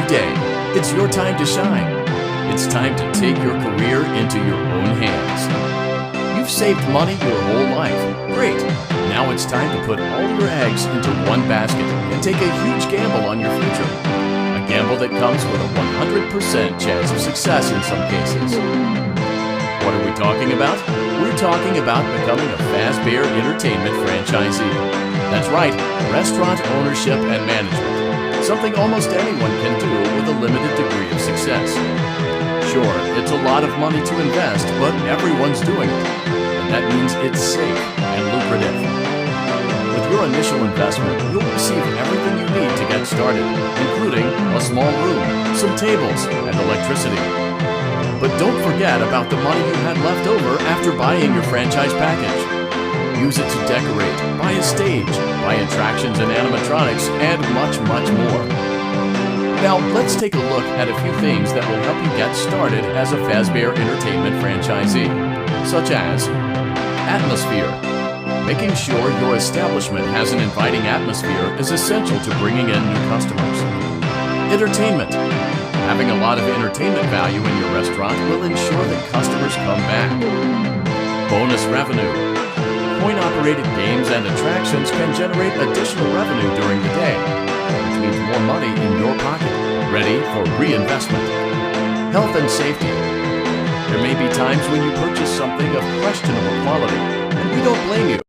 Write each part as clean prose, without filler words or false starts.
day. It's your time to shine. It's time to take your career into your own hands. You've saved money your whole life. Great. Now it's time to put all your eggs into one basket and take a huge gamble on your future. A gamble that comes with a 100% chance of success in some cases. What are we talking about? We're talking about becoming a fazbear entertainment franchisee. That's right, restaurant ownership and management. Something almost anyone can do with a limited degree of success. Sure, it's a lot of money to invest, but everyone's doing it. And that means it's safe and lucrative. With your initial investment, you'll receive everything you need to get started, including a small room, some tables, and electricity. But don't forget about the money you had left over after buying your franchise package. Use it to decorate, buy a stage, buy attractions and animatronics, and much, much more. Now, let's take a look at a few things that will help you get started as a fazbear entertainment franchisee, such as atmosphere. Making sure your establishment has an inviting atmosphere is essential to bringing in new customers. Entertainment. Having a lot of entertainment value in your restaurant will ensure that customers come back. Bonus revenue. Coin-operated games and attractions can generate additional revenue during the day, which means more money in your pocket, ready for reinvestment. Health and safety. There may be times when you purchase something of questionable quality, and we don't blame you.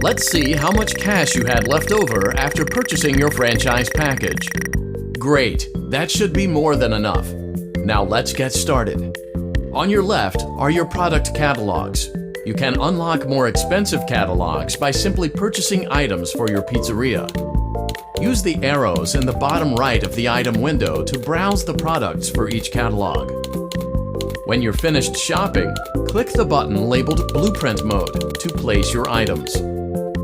Let's see how much cash you had left over after purchasing your franchise package. Great, that should be more than enough. Now let's get started. On your left are your product catalogs. You can unlock more expensive catalogs by simply purchasing items for your pizzeria. Use the arrows in the bottom right of the item window to browse the products for each catalog. When you're finished shopping, click the button labeled Blueprint Mode to place your items.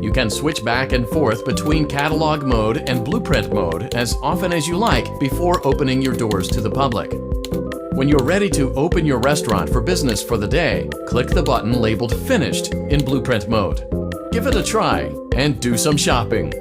You can switch back and forth between Catalog Mode and Blueprint Mode as often as you like before opening your doors to the public. When you're ready to open your restaurant for business for the day, click the button labeled Finished in Blueprint Mode. Give it a try and do some shopping.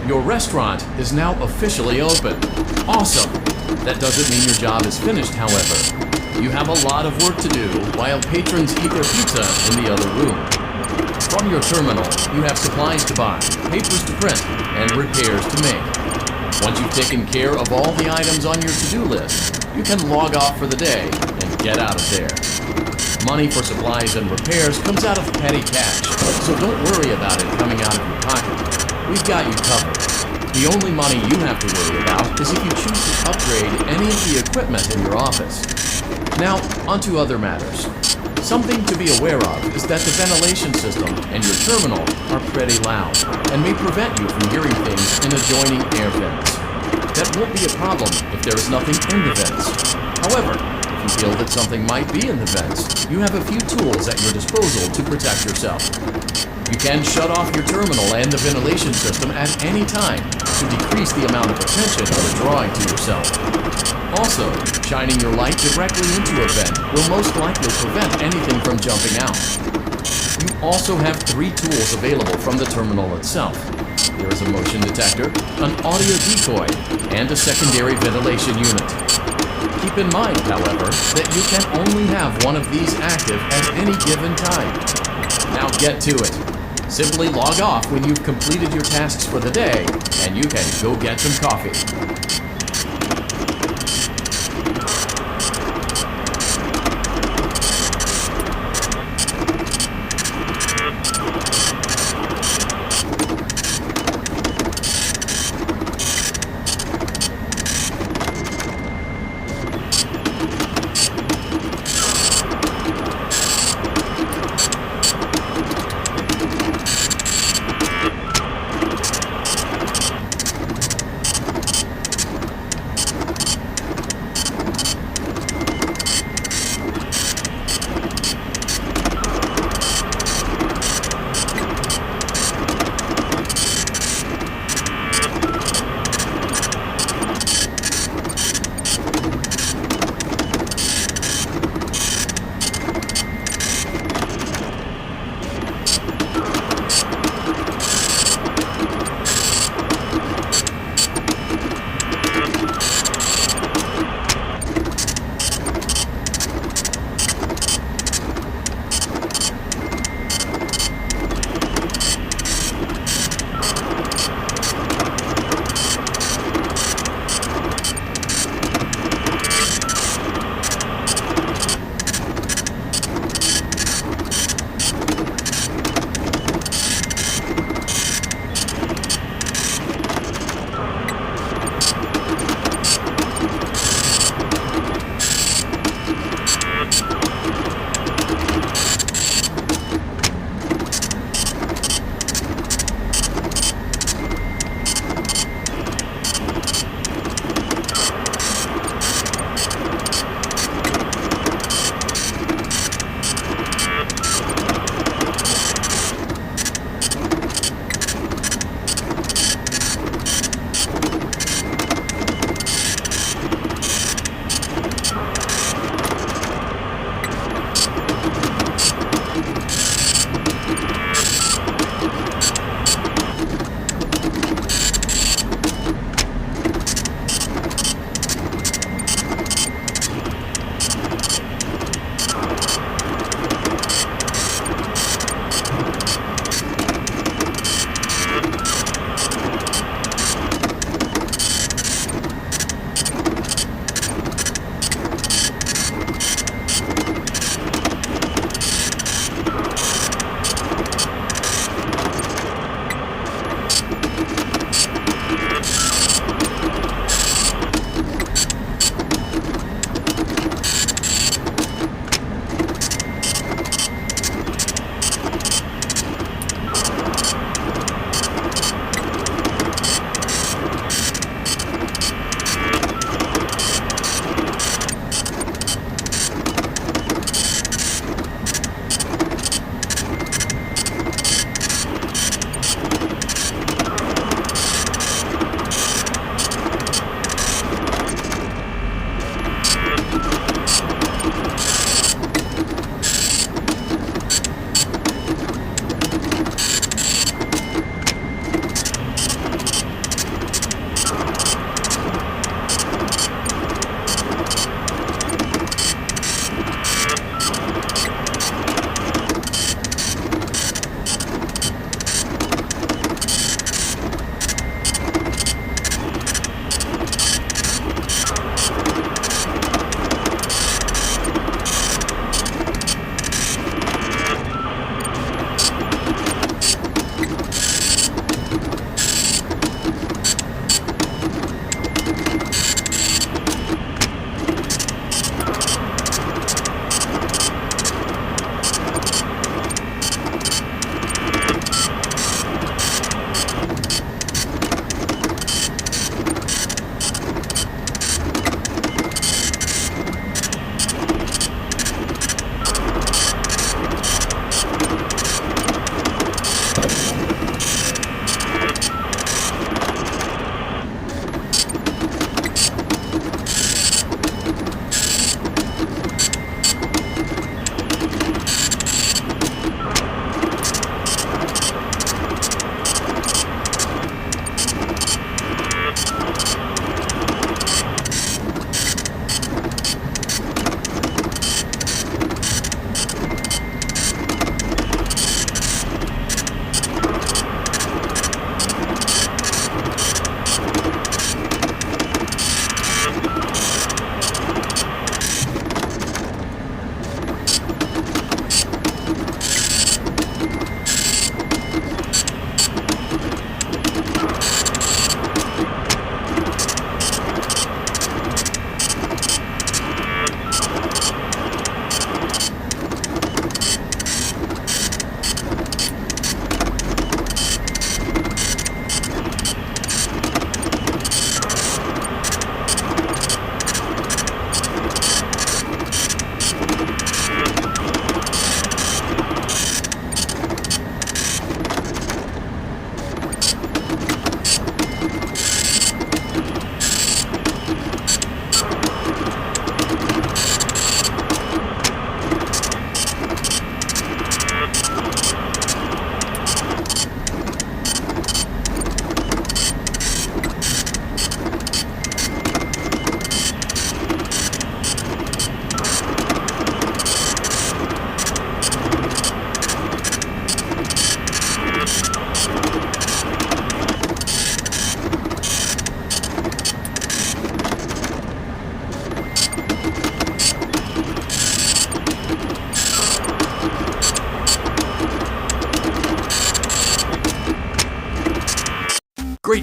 Your restaurant is now officially open. Awesome! That doesn't mean your job is finished, however. You have a lot of work to do while patrons eat their pizza in the other room. From your terminal, you have supplies to buy, papers to print, and repairs to make. Once you've taken care of all the items on your to-do list, you can log off for the day and get out of there. Money for supplies and repairs comes out of petty cash, so don't worry about it coming out of your pocket. We've got you covered. The only money you have to worry about is if you choose to upgrade any of the equipment in your office. Now, onto other matters. Something to be aware of is that the ventilation system and your terminal are pretty loud and may prevent you from hearing things in adjoining air vents. That won't be a problem if there is nothing in the vents. However, if you feel that something might be in the vents, you have a few tools at your disposal to protect yourself. You can shut off your terminal and the ventilation system at any time, to decrease the amount of attention you're drawing to yourself. Also, shining your light directly into a vent will most likely prevent anything from jumping out. You also have 3 tools available from the terminal itself. There is a motion detector, an audio decoy, and a secondary ventilation unit. Keep in mind, however, that you can only have one of these active at any given time. Now get to it. Simply log off when you've completed your tasks for the day, and you can go get some coffee.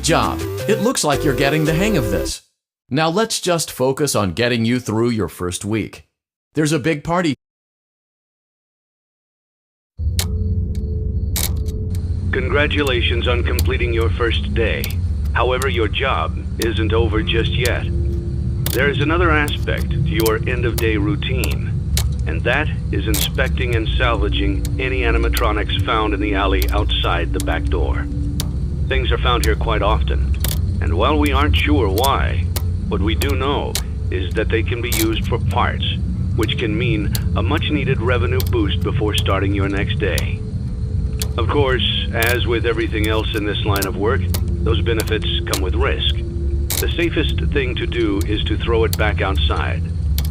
job! It looks like you're getting the hang of this. Now let's just focus on getting you through your first week. There's a big party. Congratulations on completing your first day. However, your job isn't over just yet. There is another aspect to your end-of-day routine, and that is inspecting and salvaging any animatronics found in the alley outside the back door. Things are found here quite often, and while we aren't sure why, what we do know is that they can be used for parts, which can mean a much-needed revenue boost before starting your next day. Of course, as with everything else in this line of work, those benefits come with risk. The safest thing to do is to throw it back outside,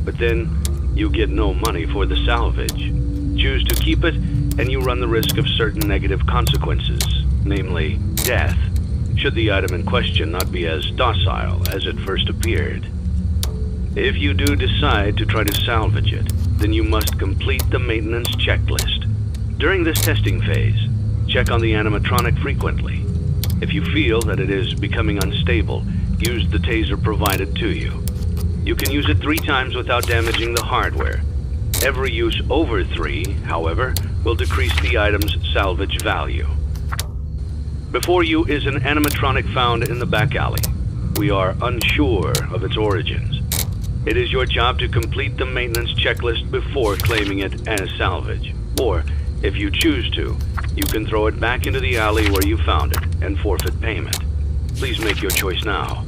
but then you get no money for the salvage. Choose to keep it, and you run the risk of certain negative consequences, namely death, should the item in question not be as docile as it first appeared. If you do decide to try to salvage it, then you must complete the maintenance checklist. During this testing phase, check on the animatronic frequently. If you feel that it is becoming unstable, use the taser provided to you. You can use it 3 times without damaging the hardware. Every use over 3, however, will decrease the item's salvage value. Before you is an animatronic found in the back alley. We are unsure of its origins. It is your job to complete the maintenance checklist before claiming it as salvage. Or, if you choose to, you can throw it back into the alley where you found it and forfeit payment. Please make your choice now.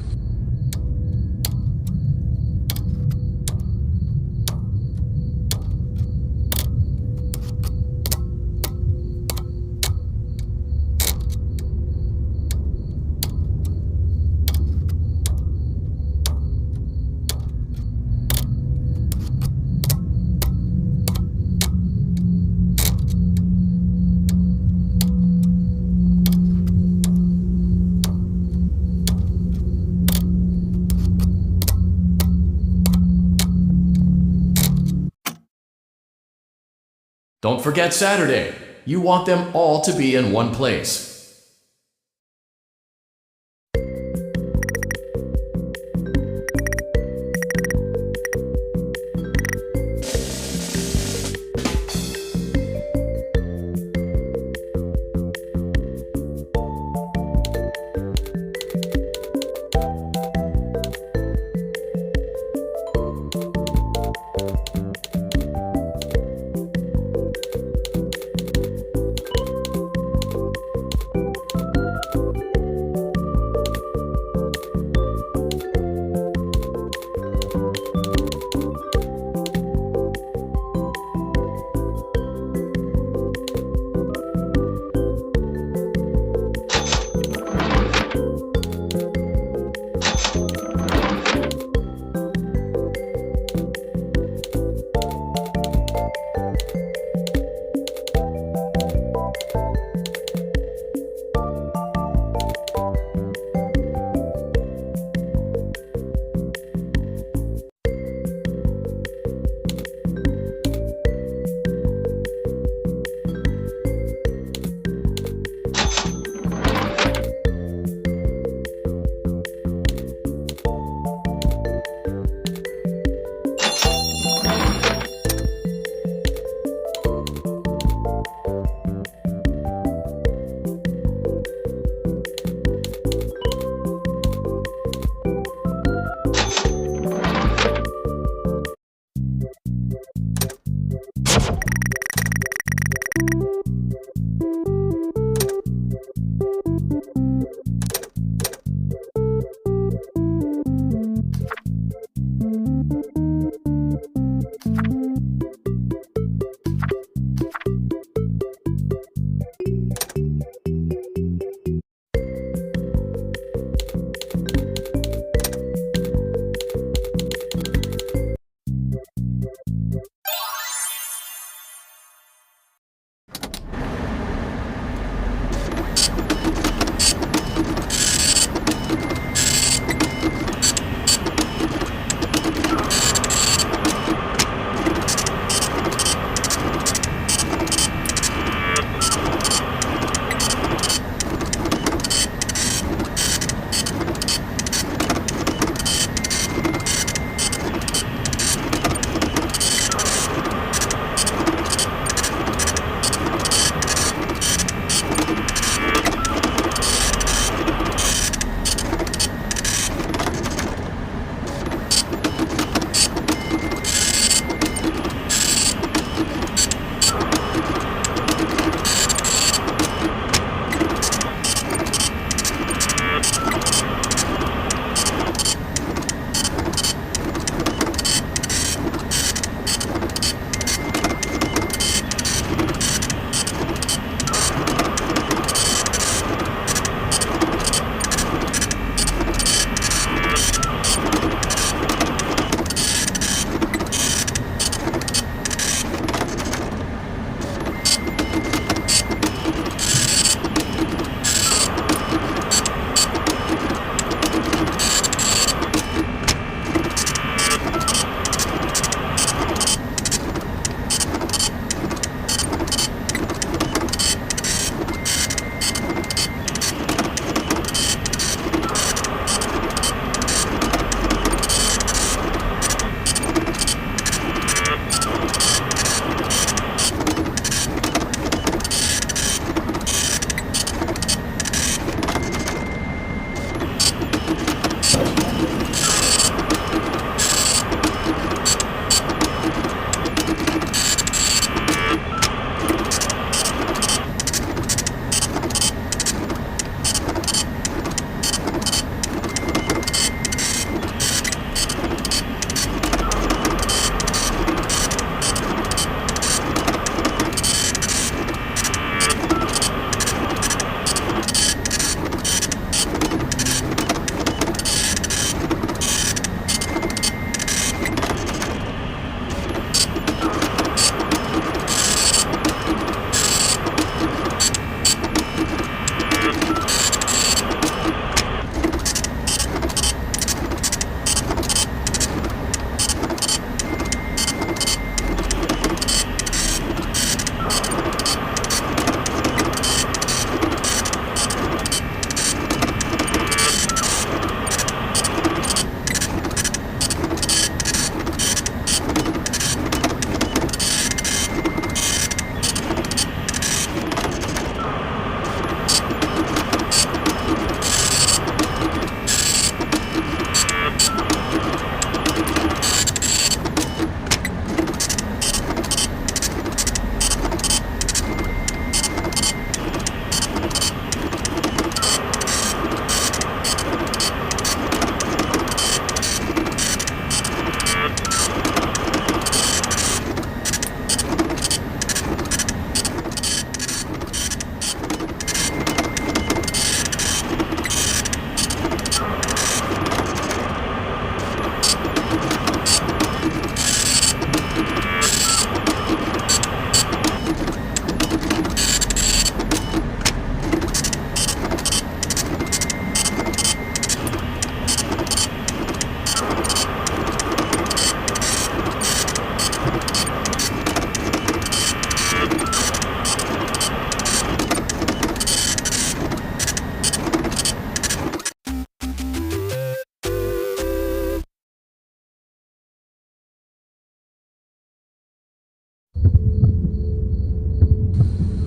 Don't forget Saturday. You want them all to be in one place.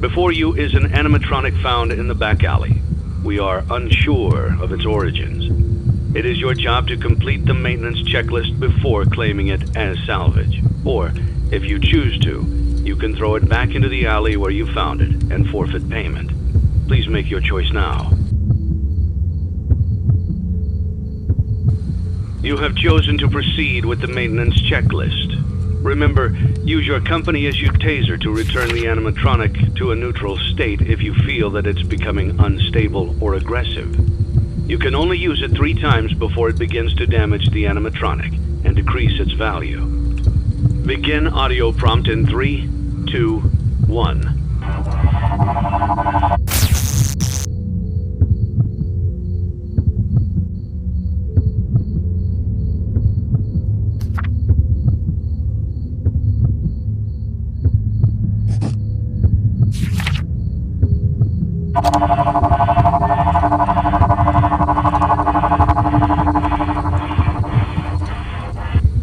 Before you is an animatronic found in the back alley. We are unsure of its origins. It is your job to complete the maintenance checklist before claiming it as salvage. Or, if you choose to, you can throw it back into the alley where you found it and forfeit payment. Please make your choice now. You have chosen to proceed with the maintenance checklist. Remember, use your company-issued taser to return the animatronic to a neutral state if you feel that it's becoming unstable or aggressive. You can only use it 3 times before it begins to damage the animatronic and decrease its value. Begin audio prompt in 3, 2, 1.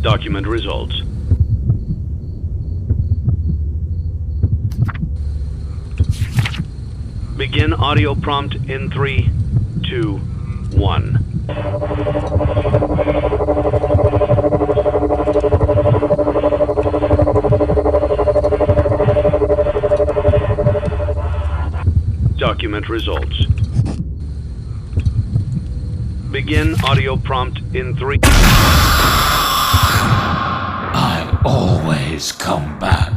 Document results. Begin audio prompt in 3, 2, 1. Document results. Begin audio prompt in 3. I always come back.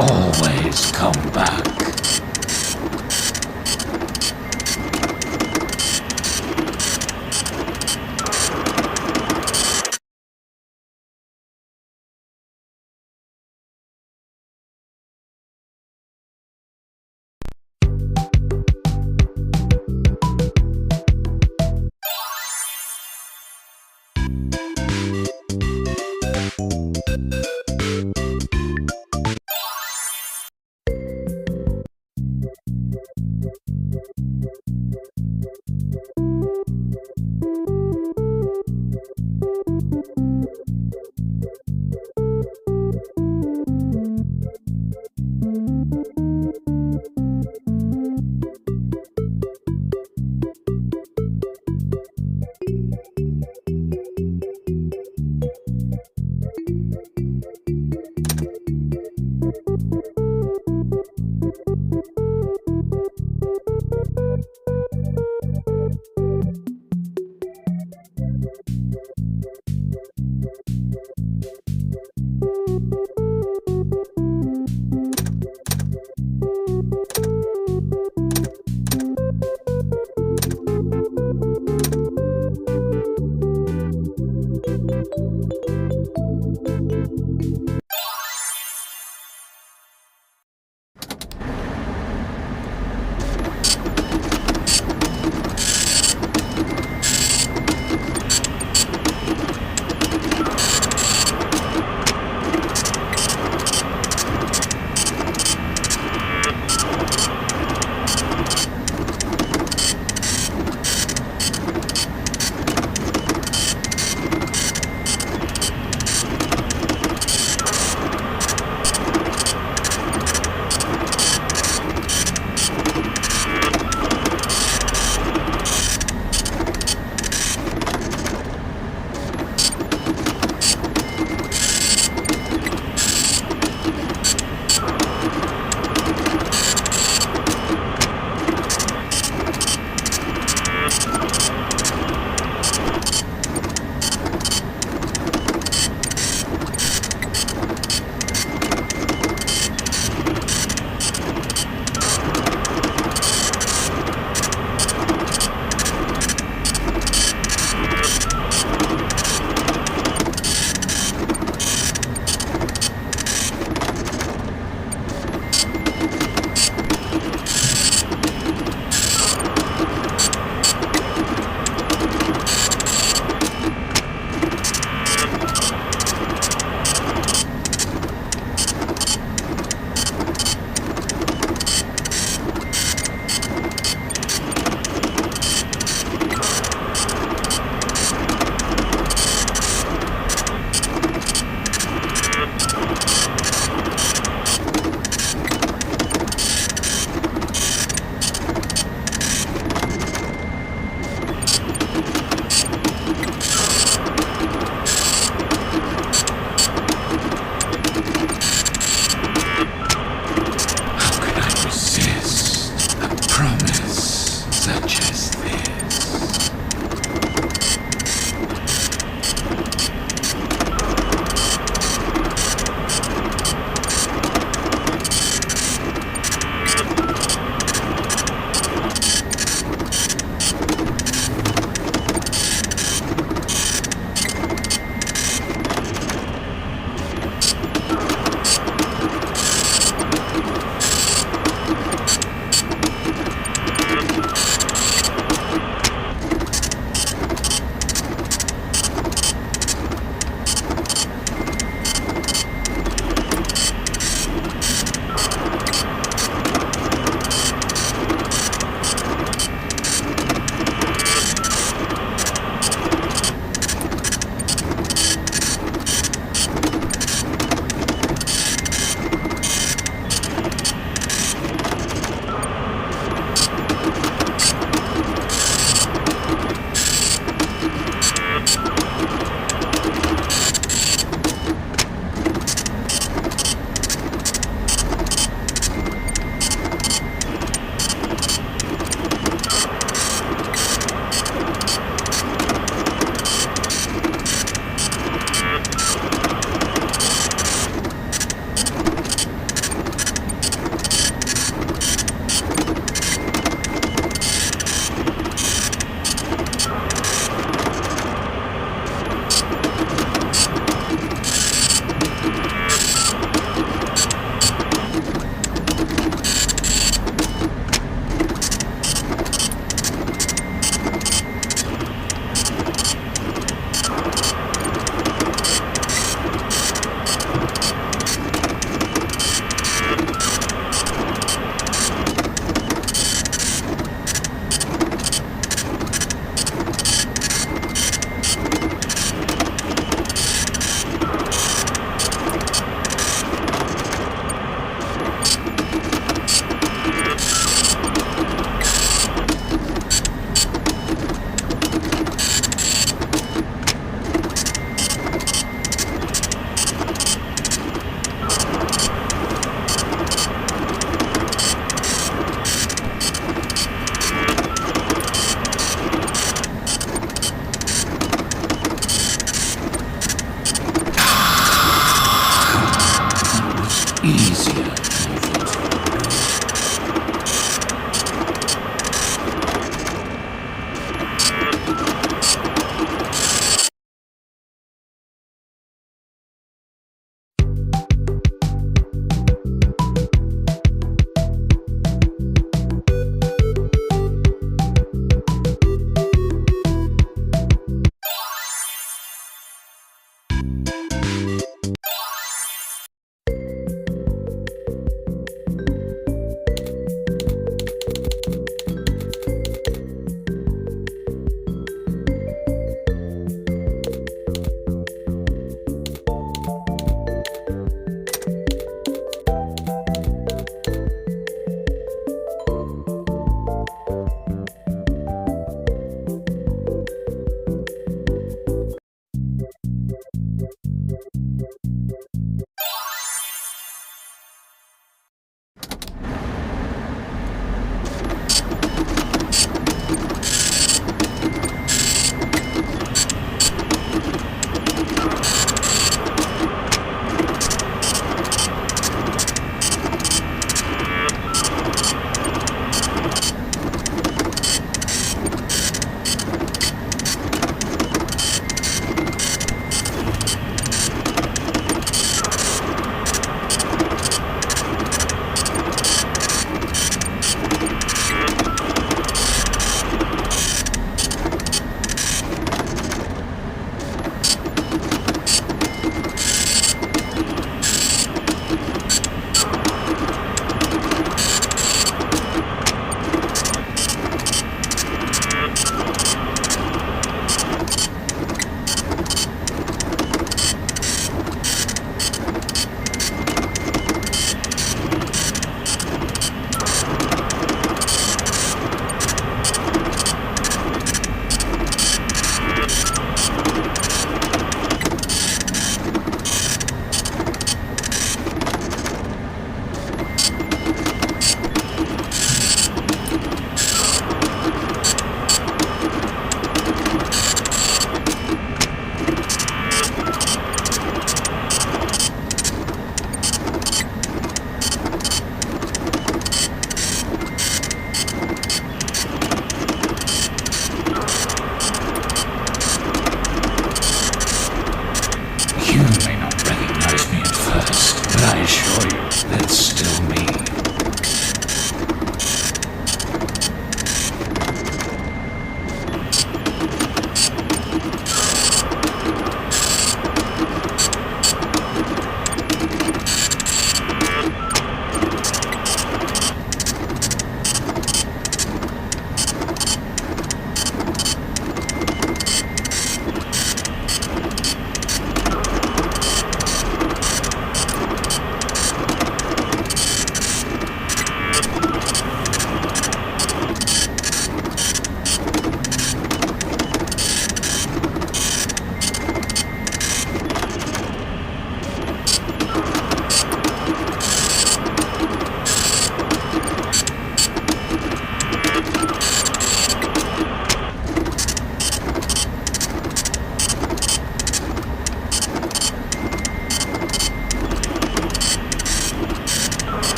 Always come back.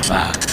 back.